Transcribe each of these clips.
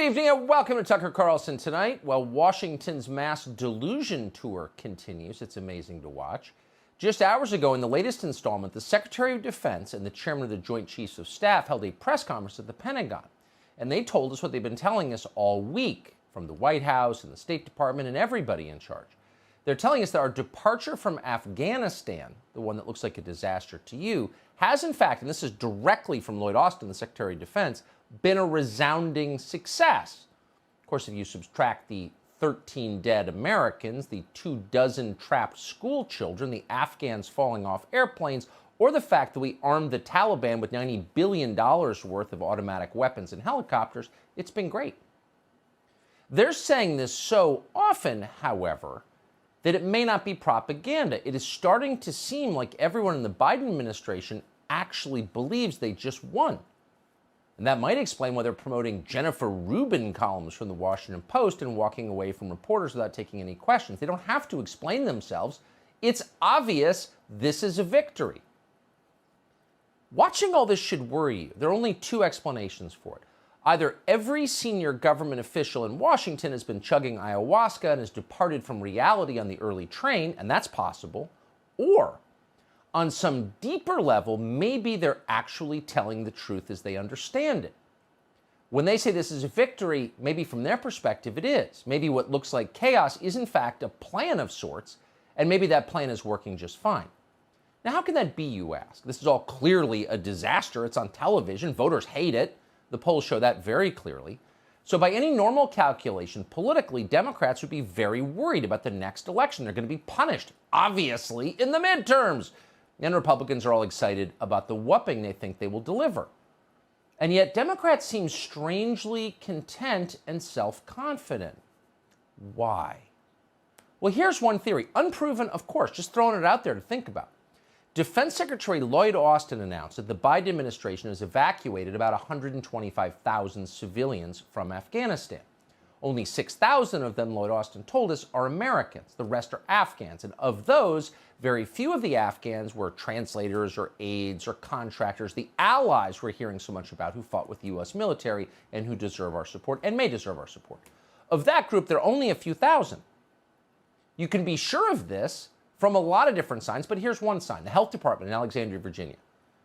evening and welcome to Tucker Carlson Tonight. Well, Washington's mass delusion tour continues. It's amazing to watch. Just hours ago, in the latest installment, the Secretary of Defense and the Chairman of the Joint Chiefs of Staff held a press conference at the Pentagon. And they told us what they've been telling us all week from the White House and the State Department and everybody in charge. They're telling us that our departure from Afghanistan, the one that looks like a disaster to you, has in fact, and this is directly from Lloyd Austin, the Secretary of Defense, been a resounding success. Of course, if you subtract the 13 dead Americans, the 24 trapped school children, the Afghans falling off airplanes, or the fact that we armed the Taliban with $90 billion worth of automatic weapons and helicopters, it's been great. They're saying this so often, however, that it may not be propaganda. It is starting to seem like everyone in the Biden administration actually believes they just won. And that might explain why they're promoting Jennifer Rubin columns from the Washington Post and walking away from reporters without taking any questions. They don't have to explain themselves. It's obvious this is a victory. Watching all this should worry you. There are only two explanations for it. Either every senior government official in Washington has been chugging ayahuasca and has departed from reality on the early train, and that's possible, or on some deeper level, maybe they're actually telling the truth as they understand it. When they say this is a victory, maybe from their perspective it is. Maybe what looks like chaos is in fact a plan of sorts, and maybe that plan is working just fine. Now, how can that be, you ask? This is all clearly a disaster. It's on television. Voters hate it. The polls show that very clearly. So by any normal calculation, politically, Democrats would be very worried about the next election. They're going to be punished, obviously, in the midterms. And Republicans are all excited about the whooping they think they will deliver. And yet Democrats seem strangely content and self-confident. Why? Well, here's one theory, unproven, of course, just throwing it out there to think about. Defense Secretary Lloyd Austin announced that the Biden administration has evacuated about 125,000 civilians from Afghanistan. Only 6,000 of them, Lloyd Austin told us, are Americans. The rest are Afghans. And of those, very few of the Afghans were translators or aides or contractors, the allies we're hearing so much about who fought with the U.S. military and who deserve our support and may deserve our support. Of that group, there are only a few thousand. You can be sure of this from a lot of different signs, but here's one sign. The health department in Alexandria, Virginia,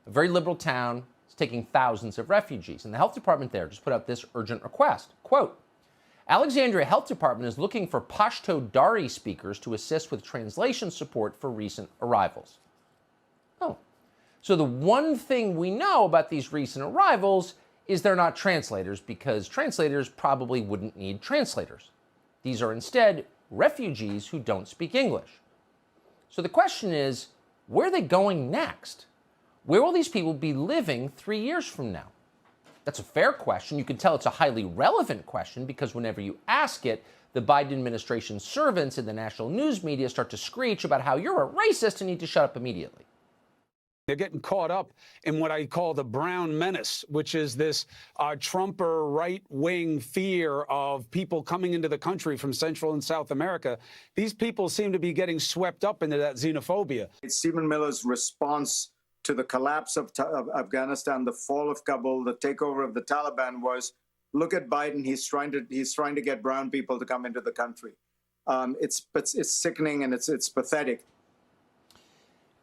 a very liberal town, is taking thousands of refugees. And the health department there just put out this urgent request. Quote, Alexandria Health Department is looking for Pashto Dari speakers to assist with translation support for recent arrivals. Oh, so the one thing we know about these recent arrivals is they're not translators, because translators probably wouldn't need translators. These are instead refugees who don't speak English. So the question is, where are they going next? Where will these people be living 3 years from now? That's a fair question. You can tell it's a highly relevant question because whenever you ask it, the Biden administration servants in the national news media start to screech about how you're a racist and need to shut up immediately. They're getting caught up in what I call the brown menace, which is this Trumper right-wing fear of people coming into the country from Central and South America. These people seem to be getting swept up into that xenophobia. Stephen Miller's response to the collapse of Afghanistan, the fall of Kabul, the takeover of the Taliban was, look at Biden, he's trying to get brown people to come into the country. It's sickening and it's pathetic.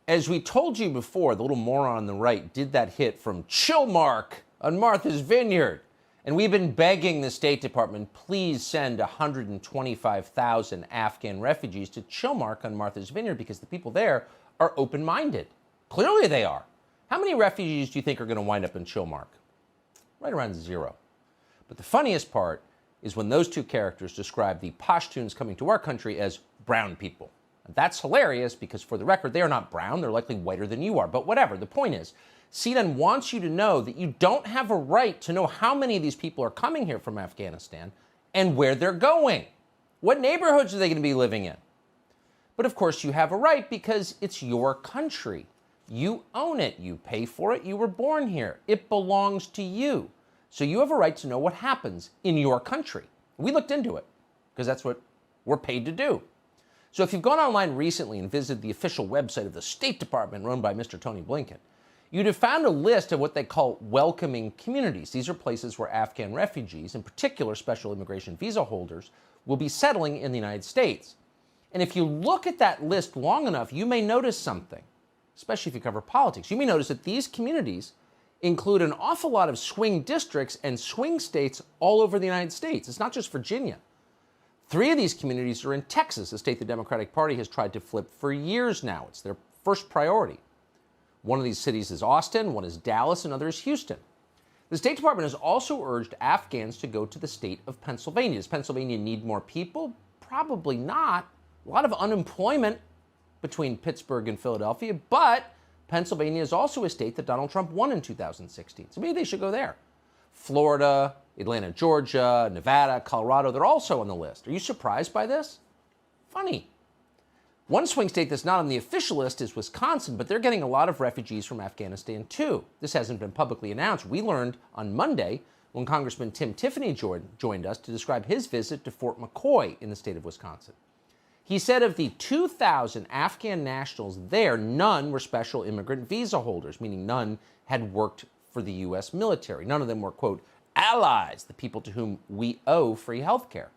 As we told you before, the little moron on the right did that hit from Chillmark on Martha's Vineyard. And we've been begging the State Department, please send 125,000 Afghan refugees to Chillmark on Martha's Vineyard because the people there are open-minded. Clearly they are. How many refugees do you think are going to wind up in Chillmark? Right around zero. But the funniest part is when those two characters describe the Pashtuns coming to our country as brown people. And that's hilarious because, for the record, they are not brown. They're likely whiter than you are. But whatever. The point is, CNN wants you to know that you don't have a right to know how many of these people are coming here from Afghanistan and where they're going. What neighborhoods are they going to be living in? But, of course, you have a right because it's your country. You own it. You pay for it. You were born here. It belongs to you. So you have a right to know what happens in your country. We looked into it because that's what we're paid to do. So if you've gone online recently and visited the official website of the State Department run by Mr. Tony Blinken, you'd have found a list of what they call welcoming communities. These are places where Afghan refugees, in particular special immigration visa holders, will be settling in the United States. And if you look at that list long enough, you may notice something, especially if you cover politics. You may notice that these communities include an awful lot of swing districts and swing states all over the United States. It's not just Virginia. 3 of these communities are in Texas, a state the Democratic Party has tried to flip for years now. It's their first priority. One of these cities is Austin, one is Dallas, another is Houston. The State Department has also urged Afghans to go to the state of Pennsylvania. Does Pennsylvania need more people? Probably not. A lot of unemployment between Pittsburgh and Philadelphia, but Pennsylvania is also a state that Donald Trump won in 2016. So maybe they should go there. Florida, Atlanta, Georgia, Nevada, Colorado, they're also on the list. Are you surprised by this? Funny. One swing state that's not on the official list is Wisconsin, but they're getting a lot of refugees from Afghanistan too. This hasn't been publicly announced. We learned on Monday when Congressman Tim Tiffany joined us to describe his visit to Fort McCoy in the state of Wisconsin. He said of the 2,000 Afghan nationals there, none were special immigrant visa holders, meaning none had worked for the U.S. military. None of them were, quote, allies, the people to whom we owe free health care.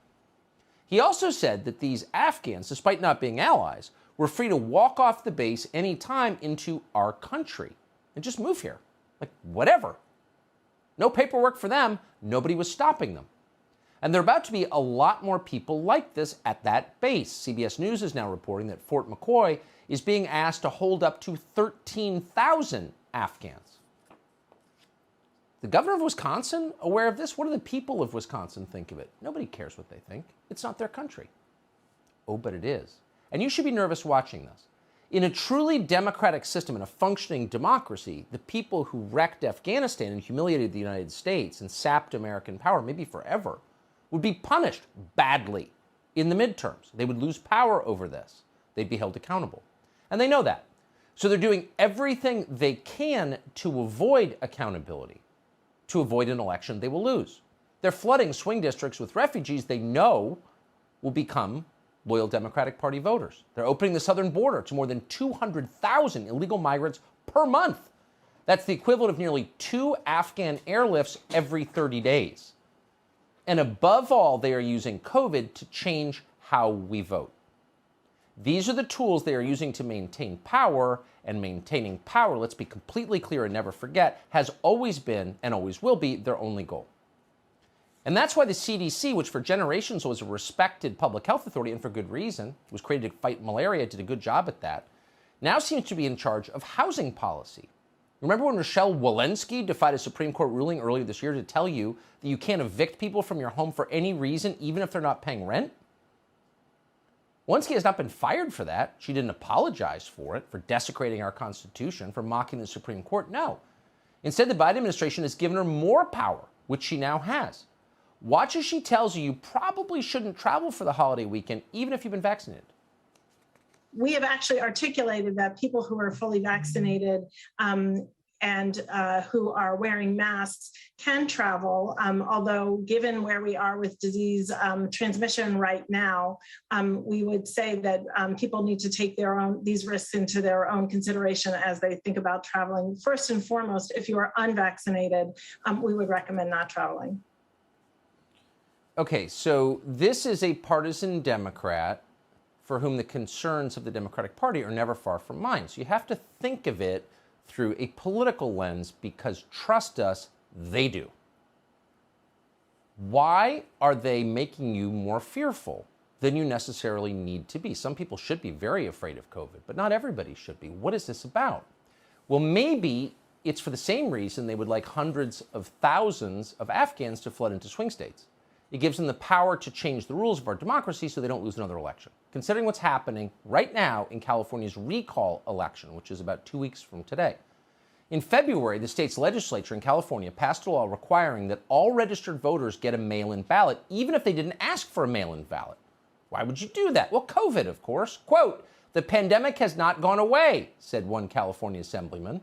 He also said that these Afghans, despite not being allies, were free to walk off the base anytime into our country and just move here. Like, whatever. No paperwork for them. Nobody was stopping them. And there are about to be a lot more people like this at that base. CBS News is now reporting that Fort McCoy is being asked to hold up to 13,000 Afghans. The governor of Wisconsin aware of this? What do the people of Wisconsin think of it? Nobody cares what they think. It's not their country. Oh, but it is. And you should be nervous watching this. In a truly democratic system, in a functioning democracy, the people who wrecked Afghanistan and humiliated the United States and sapped American power, maybe forever, would be punished badly in the midterms. They would lose power over this. They'd be held accountable. And they know that. So they're doing everything they can to avoid accountability, to avoid an election they will lose. They're flooding swing districts with refugees they know will become loyal Democratic Party voters. They're opening the southern border to more than 200,000 illegal migrants per month. That's the equivalent of nearly 2 Afghan airlifts every 30 days. And above all, they are using COVID to change how we vote. These are the tools they are using to maintain power, and maintaining power, let's be completely clear and never forget, has always been and always will be their only goal. And that's why the CDC, which for generations was a respected public health authority, and for good reason, was created to fight malaria, did a good job at that, now seems to be in charge of housing policy. Remember when Rochelle Walensky defied a Supreme Court ruling earlier this year to tell you that you can't evict people from your home for any reason, even if they're not paying rent? Walensky has not been fired for that. She didn't apologize for it, for desecrating our Constitution, for mocking the Supreme Court. No. Instead, the Biden administration has given her more power, which she now has. Watch as she tells you probably shouldn't travel for the holiday weekend, even if you've been vaccinated. We have actually articulated that people who are fully vaccinated and who are wearing masks can travel, although given where we are with disease transmission right now, we would say that people need to take these risks into their own consideration as they think about traveling. First and foremost, if you are unvaccinated, we would recommend not traveling. Okay, so this is a partisan Democrat for whom the concerns of the Democratic Party are never far from mine. So you have to think of it through a political lens, because trust us, they do. Why are they making you more fearful than you necessarily need to be? Some people should be very afraid of COVID, but not everybody should be. What is this about? Well, maybe it's for the same reason they would like hundreds of thousands of Afghans to flood into swing states. It gives them the power to change the rules of our democracy so they don't lose another election. Considering what's happening right now in California's recall election, which is about 2 weeks from today. In February, the state's legislature in California passed a law requiring that all registered voters get a mail-in ballot, even if they didn't ask for a mail-in ballot. Why would you do that? Well, COVID, of course. Quote, "The pandemic has not gone away," said one California assemblyman.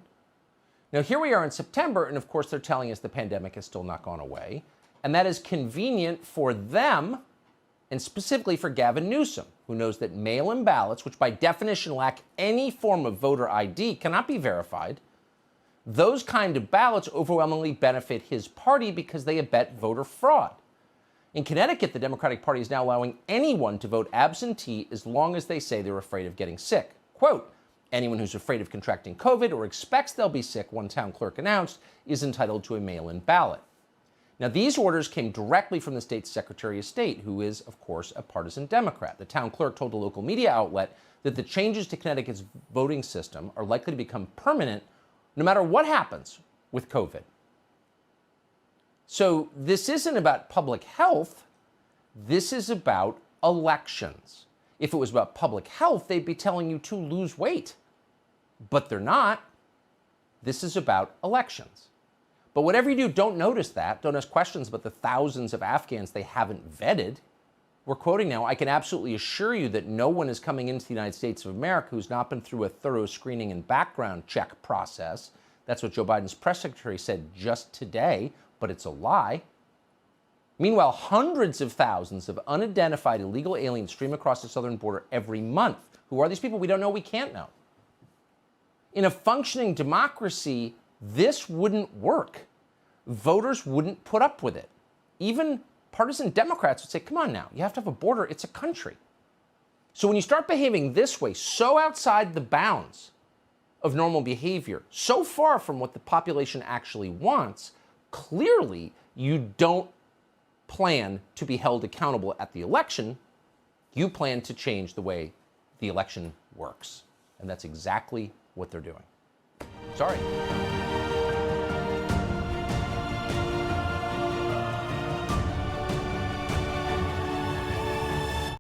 Now, here we are in September, and of course, they're telling us the pandemic has still not gone away. And that is convenient for them, and specifically for Gavin Newsom, who knows that mail-in ballots, which by definition lack any form of voter ID, cannot be verified. those kind of ballots overwhelmingly benefit his party because they abet voter fraud. In Connecticut, the Democratic Party is now allowing anyone to vote absentee as long as they say they're afraid of getting sick. Quote, anyone who's afraid of contracting COVID or expects they'll be sick, one town clerk announced, is entitled to a mail-in ballot. Now, these orders came directly from the state's Secretary of State, who is, of course, a partisan Democrat. The town clerk told a local media outlet that the changes to Connecticut's voting system are likely to become permanent no matter what happens with COVID. So this isn't about public health. This is about elections. If it was about public health, they'd be telling you to lose weight. But they're not. This is about elections. But whatever you do, don't notice that. Don't ask questions about the thousands of Afghans they haven't vetted. We're quoting now, I can absolutely assure you that no one is coming into the United States of America who's not been through a thorough screening and background check process. That's what Joe Biden's press secretary said just today, but it's a lie. Meanwhile, hundreds of thousands of unidentified illegal aliens stream across the southern border every month. Who are these people? We don't know, we can't know. In a functioning democracy, this wouldn't work. Voters wouldn't put up with it. Even partisan Democrats would say, come on now, you have to have a border, it's a country. So when you start behaving this way, so outside the bounds of normal behavior, so far from what the population actually wants, clearly you don't plan to be held accountable at the election. You plan to change the way the election works. And that's exactly what they're doing. Sorry.